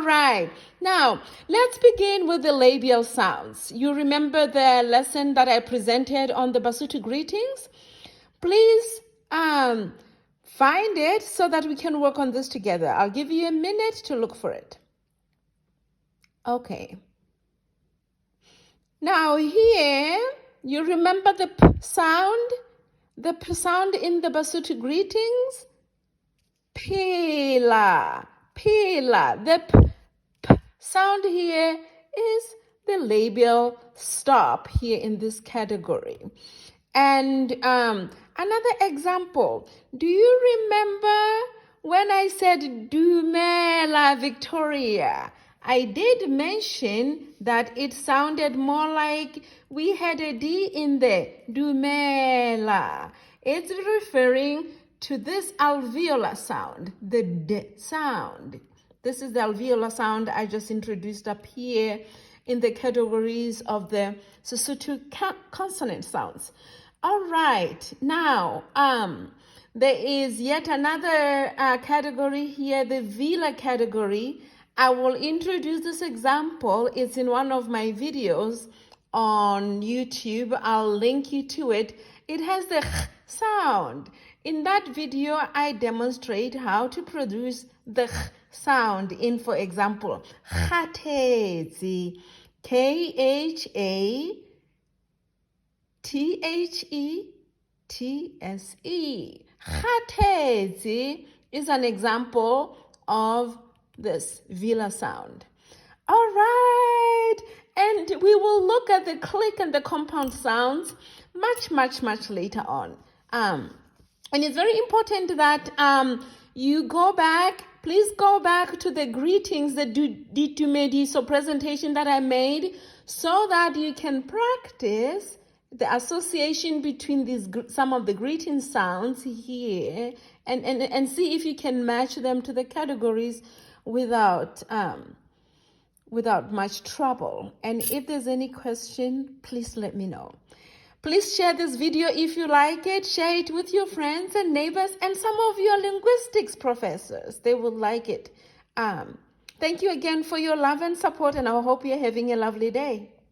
right. Now, let's begin with the labial sounds. You remember the lesson that I presented on the Basotho greetings? Please find it so that we can work on this together. I'll give you a minute to look for it. Okay. Now here, you remember the p sound? The p sound in the Basotho greetings? Pila, pila. The p sound here is the labial stop here in this category. And another example, do you remember when I said Dumela Victoria? I did mention that it sounded more like we had a D in there, Dumela. It's referring to this alveolar sound, the D sound. This is the alveolar sound I just introduced up here in the categories of the Sesotho consonant sounds. All right, now there is yet another category here, the velar category. I will introduce this example. It's in one of my videos on YouTube. I'll link you to it. It has the ch sound. In that video, I demonstrate how to produce the ch sound in, for example, khathetsi, Khathetsi. Khathetsi is an example of this velar sound. All right, and we will look at the click and the compound sounds much later on. And it's very important that you go back. Please go back to the greetings, the ditumediso presentation that I made, so that you can practice the association between these some of the greeting sounds here, and see if you can match them to the categories without much trouble. And if there's any question, please let me know. Please share this video if you like it. Share it with your friends and neighbors and some of your linguistics professors. They will like it. Thank you again for your love and support, and I hope you're having a lovely day.